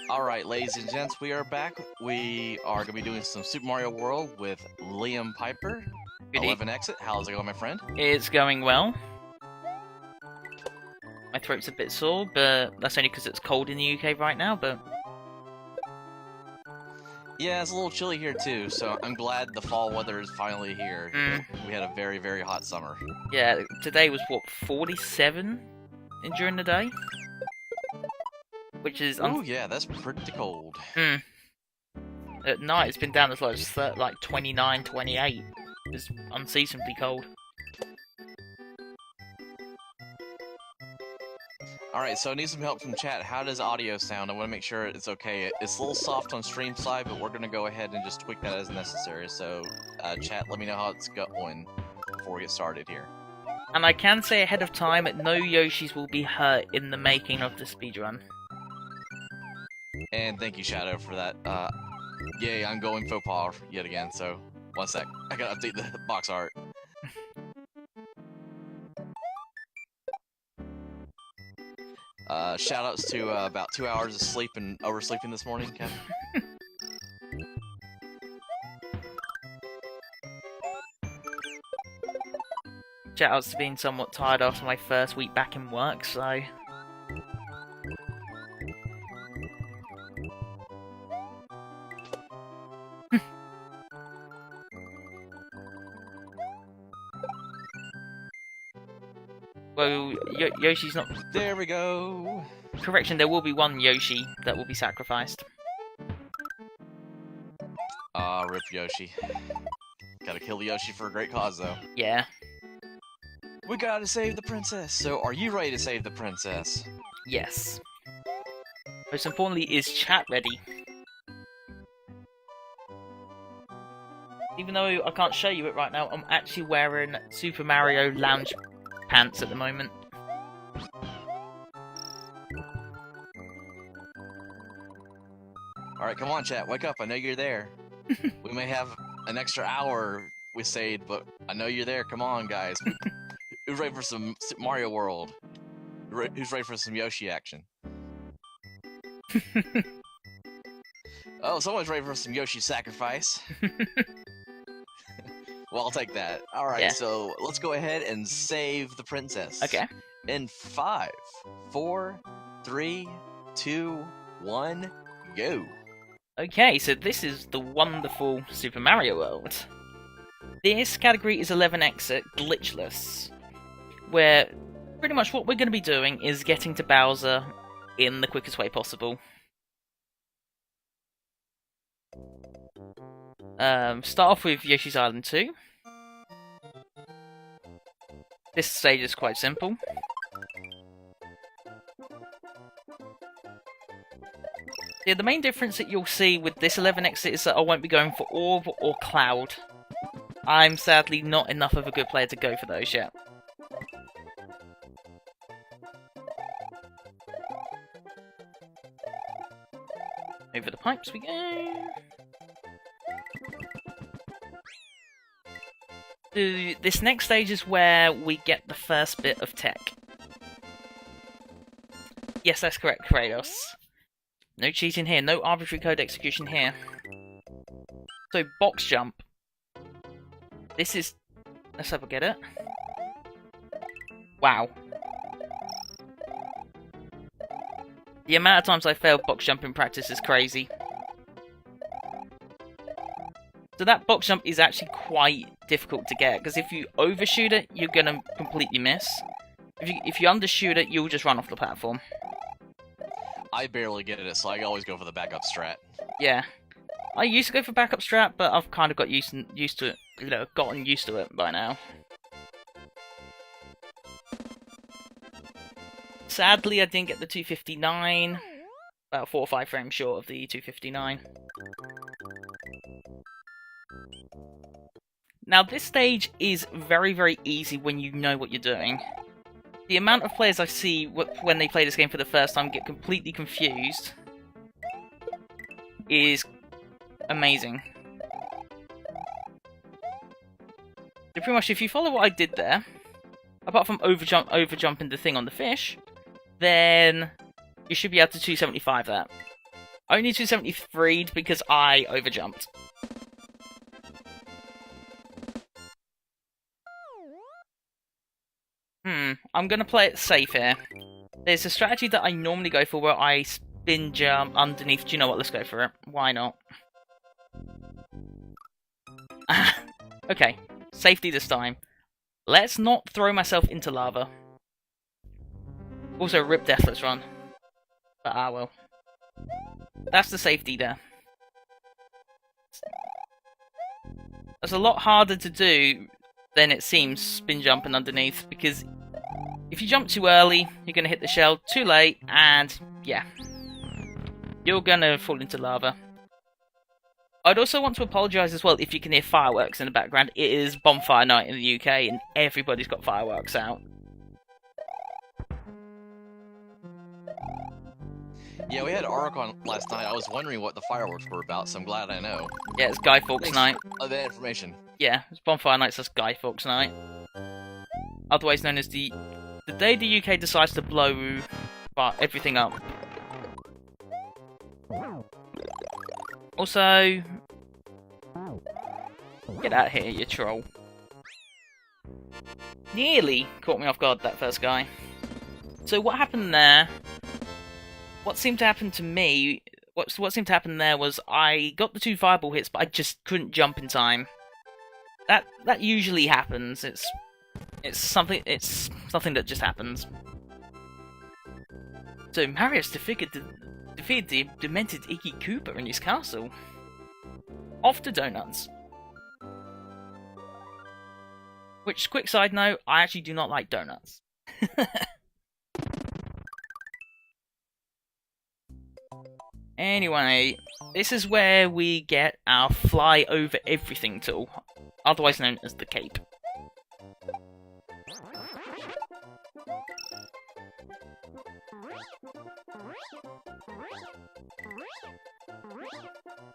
Alright, ladies and gents, we are back. We are going to be doing some Super Mario World with Liampiper. 11 exit. How's it going, my friend? It's going well. My throat's a bit sore, but that's only because it's cold in the UK right now, but... Yeah, it's a little chilly here too, so I'm glad the fall weather is finally here. We had a very, very hot summer. Yeah, today was, what, 47 during the day? Which is... Oh yeah, that's pretty cold. At night, it's been down as low as like 29, 28. It's unseasonably cold. Alright, so I need some help from chat. How does audio sound? I want to make sure it's okay. It's a little soft on stream side, but we're going to go ahead and just tweak that as necessary. So, chat, let me know how it's going before we get started here. And I can say ahead of time, no Yoshis will be hurt in the making of the speedrun. And thank you, Shadow, for that. Yay, I'm going faux pas yet again, so 1 sec. I gotta update the box art. Shoutouts to about 2 hours of sleep and oversleeping this morning, Kevin. Shoutouts to being somewhat tired after my first week back in work, so... Well, Yoshi's not... There we go! Correction, there will be one Yoshi that will be sacrificed. Rip Yoshi. Gotta kill Yoshi for a great cause, though. Yeah. We gotta save the princess! So, are you ready to save the princess? Yes. Most importantly, is chat ready? Even though I can't show you it right now, I'm actually wearing Super Mario Lounge pants at the moment. Alright, come on, chat. Wake up. I know you're there. We may have an extra hour we saved, but I know you're there. Come on, guys. Who's ready for some Mario World? Who's ready for some Yoshi action? Oh, someone's ready for some Yoshi sacrifice. Well, I'll take that. Alright, yeah. So let's go ahead and save the princess. Okay. In 5, 4, 3, 2, 1, go. Okay, so this is the wonderful Super Mario World. This category is 11 exit glitchless, where pretty much what we're going to be doing is getting to Bowser in the quickest way possible. Start off with Yoshi's Island 2. This stage is quite simple. Yeah, the main difference that you'll see with this 11 exit is that I won't be going for Orb or Cloud. I'm sadly not enough of a good player to go for those yet. Over the pipes we go. This next stage is where we get the first bit of tech. Yes, that's correct, Kratos. No cheating here, no arbitrary code execution here. So, box jump. This is... Let's have a get it. Wow. The amount of times I failed box jump in practice is crazy. So that box jump is actually quite difficult to get, because if you overshoot it, you're going to completely miss. If you undershoot it, you'll just run off the platform. I barely get it, so I always go for the backup strat. Yeah. I used to go for backup strat, but I've kind of got used to it, gotten used to it by now. Sadly, I didn't get the 259. About 4 or 5 frames short of the 259. Now, this stage is very, very easy when you know what you're doing. The amount of players I see when they play this game for the first time get completely confused is amazing. So pretty much, if you follow what I did there, apart from overjumping the thing on the fish, then you should be able to 275 that. Only 273'd because I overjumped. I'm gonna play it safe here. There's a strategy that I normally go for where I spin jump underneath. Do you know what? Let's go for it. Why not? Okay, safety this time. Let's not throw myself into lava. Also, rip Deathless Run. But well. That's the safety there. That's a lot harder to do than it seems, spin jumping underneath, because if you jump too early, you're going to hit the shell too late, and yeah, you're going to fall into lava. I'd also want to apologise as well if you can hear fireworks in the background. It is bonfire night in the UK, and everybody's got fireworks out. Yeah, we had Ark on last night. I was wondering what the fireworks were about, so I'm glad I know. Yeah, it's Guy Fawkes night. Oh, that information. Yeah, it's bonfire night, so it's Guy Fawkes night. Otherwise known as the day the UK decides to blow everything up. Also, get out of here, you troll. Nearly caught me off guard, that first guy. So what happened there? What seemed to happen to me? What seemed to happen there was I got the 2 fireball hits, but I just couldn't jump in time. That usually happens. It's something that just happens. So Marius defeated the demented Iggy Koopa in his castle. Off to donuts. Which, quick side note, I actually do not like donuts. Anyway, this is where we get our fly over everything tool, otherwise known as the cape.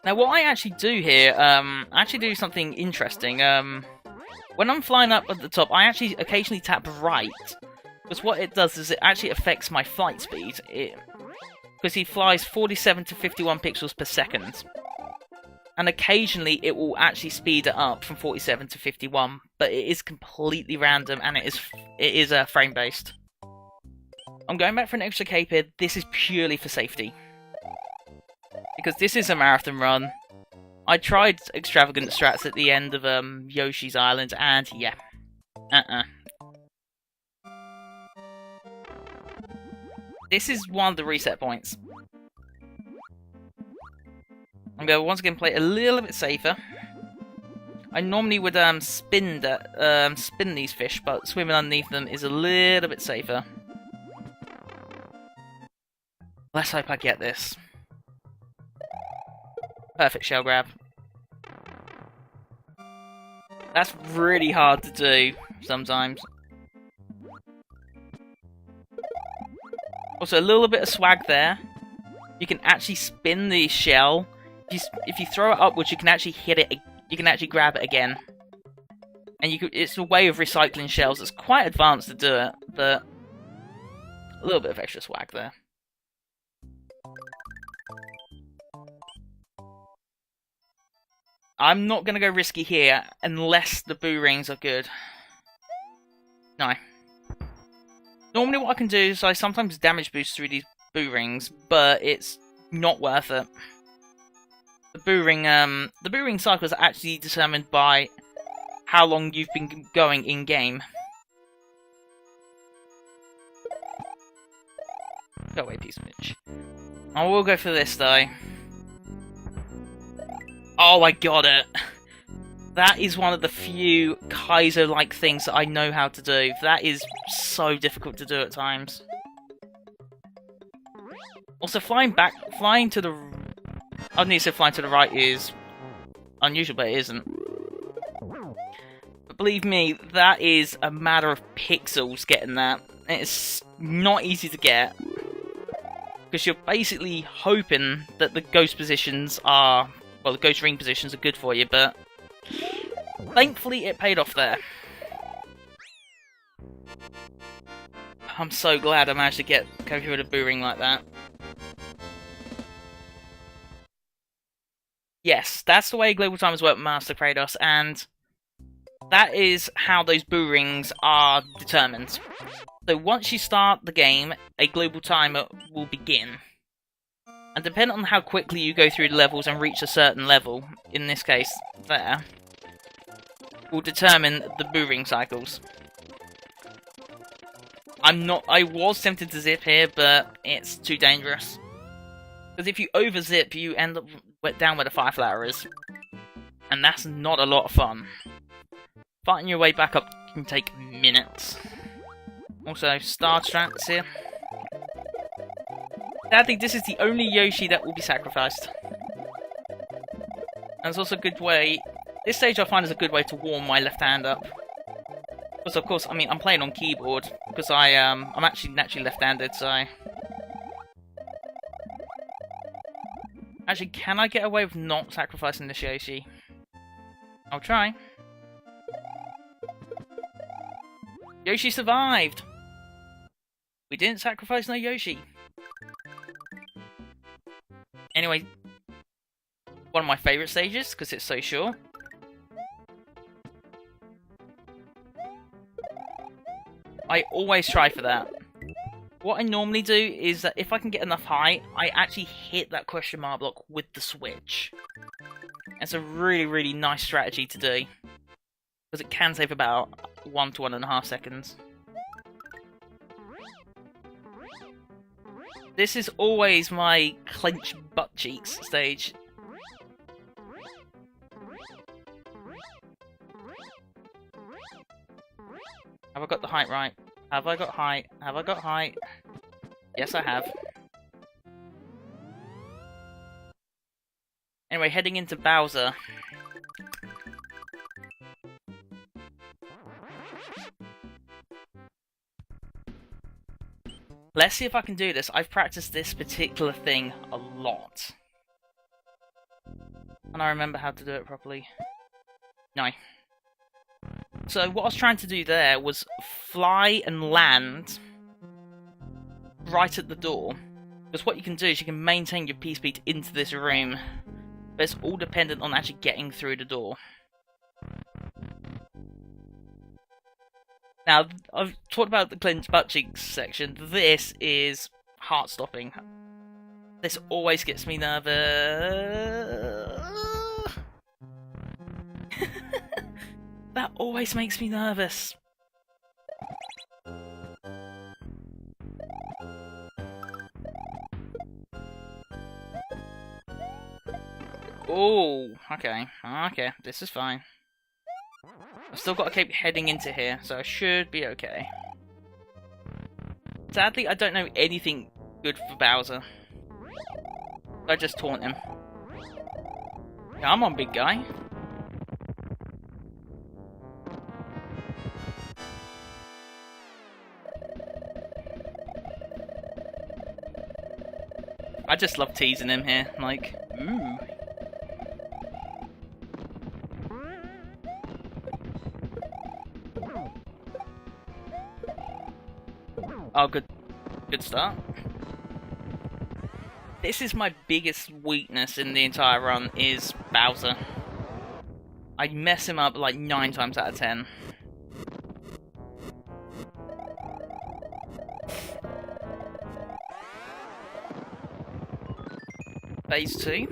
Now what I actually do here, I actually do something interesting. When I'm flying up at the top, I actually occasionally tap right, because what it does is it actually affects my flight speed. Because he flies 47 to 51 pixels per second. And occasionally it will actually speed it up from 47 to 51, but it is completely random and it is frame based. I'm going back for an extra cape here. This is purely for safety. Because this is a marathon run. I tried extravagant strats at the end of Yoshi's Island and yeah. This is one of the reset points. I'm going to once again play a little bit safer. I normally would spin these fish, but swimming underneath them is a little bit safer. Let's hope I get this. Perfect shell grab. That's really hard to do sometimes. Also, a little bit of swag there. You can actually spin the shell. If you throw it upwards, you can actually hit it. You can actually grab it again. And it's a way of recycling shells. It's quite advanced to do it, but a little bit of extra swag there. I'm not going to go risky here unless the boo rings are good. No. Normally what I can do is I sometimes damage boost through these boo rings, but it's not worth it. The boo ring cycle is actually determined by how long you've been going in-game. Go away, piece of bitch. I will go for this, though. Oh, I got it! That is one of the few Kaizo-like things that I know how to do. That is so difficult to do at times. Also, flying to the... I need to say flying to the right is unusual, but it isn't. But believe me, that is a matter of pixels getting that. It's not easy to get, because you're basically hoping that the ghost positions are, well, the ghost ring positions are good for you, but thankfully it paid off there. I'm so glad I managed to go through with a boo ring like that. Yes, that's the way global timers work with Master Kratos, and that is how those boo rings are determined. So once you start the game, a global timer will begin. And depending on how quickly you go through the levels and reach a certain level, in this case, there, will determine the boo ring cycles. I was tempted to zip here, but it's too dangerous. Because if you over-zip, you end up down where the fire flower is. And that's not a lot of fun. Fighting your way back up can take minutes. Also, star strats here. Sadly, this is the only Yoshi that will be sacrificed. And it's also a good way... This stage I find is a good way to warm my left hand up. Because of course, I mean, I'm playing on keyboard, because I'm actually naturally left-handed, so... Actually, can I get away with not sacrificing this Yoshi? I'll try. Yoshi survived! We didn't sacrifice no Yoshi. Anyway, one of my favourite stages, because it's so short. I always try for that. What I normally do is that if I can get enough height, I actually hit that question mark block with the switch. It's a really, really nice strategy to do. Because it can save about 1 to 1.5 seconds. This is always my clench butt cheeks stage. Have I got the height right? Have I got height? Have I got height? Yes, I have. Anyway, heading into Bowser. Let's see if I can do this. I've practiced this particular thing a lot. And I remember how to do it properly. No. So what I was trying to do there was fly and land right at the door. Because what you can do is you can maintain your P-speed into this room. But it's all dependent on actually getting through the door. Now, I've talked about the clench butt cheeks section. This is heart-stopping. This always gets me nervous. That always makes me nervous. Oh, okay. Okay, this is fine. I've still got to keep heading into here, so I should be okay. Sadly, I don't know anything good for Bowser. I just taunt him. Come on, big guy. I just love teasing him here, like, ooh. Oh, good start. This is my biggest weakness in the entire run, is Bowser. I mess him up like 9 times out of 10. Phase 2.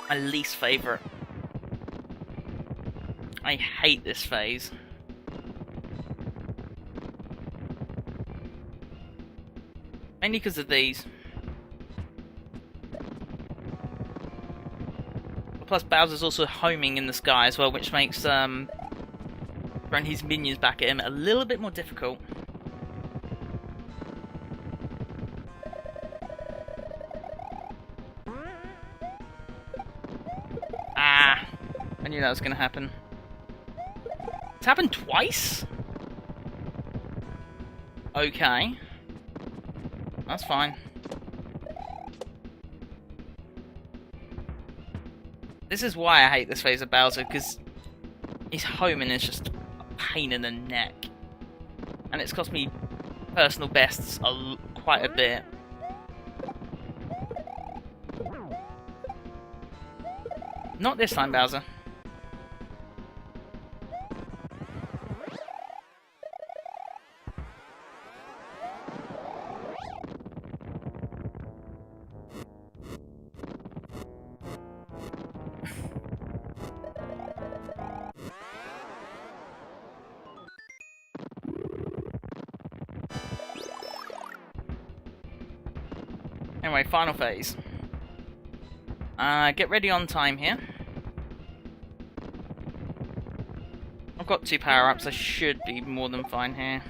My least favourite. I hate this phase. Mainly because of these. Plus Bowser's also homing in the sky as well, which makes throwing his minions back at him a little bit more difficult. Ah! I knew that was going to happen. It's happened twice? Okay. That's fine. This is why I hate this phase of Bowser, because his homing is just a pain in the neck. And it's cost me personal bests quite a bit. Not this time, Bowser. Anyway, final phase. Get ready on time here. I've got 2 power-ups, I should be more than fine here.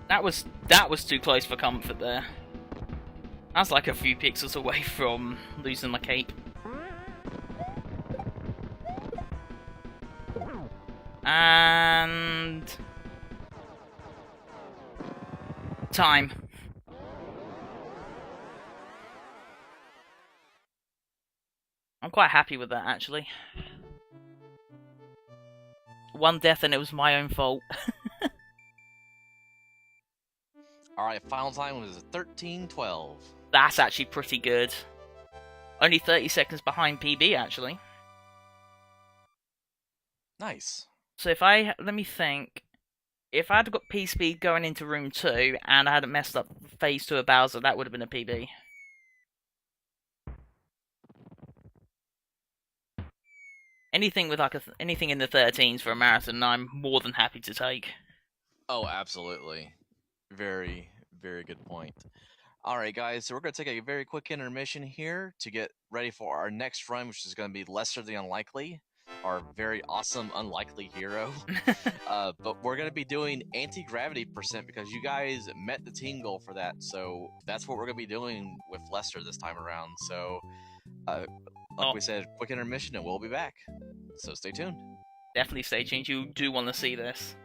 That was too close for comfort there. I was like a few pixels away from losing my cape. And... time. I'm quite happy with that, actually. 1 death and it was my own fault. Alright, final time was 13:12. That's actually pretty good. Only 30 seconds behind PB, actually. Nice. So if I... let me think. If I had got P-Speed going into room 2, and I hadn't messed up phase 2 of Bowser, that would have been a PB. Anything with like anything in the 13s for a marathon, I'm more than happy to take. Oh, absolutely. Very, very good point. Alright guys, so we're going to take a very quick intermission here to get ready for our next run, which is going to be Lester the Unlikely, our very awesome unlikely hero. But we're going to be doing anti-gravity percent because you guys met the team goal for that, so that's what we're going to be doing with Lester this time around. So, like we said, quick intermission and we'll be back. So stay tuned. Definitely stay tuned, you do want to see this.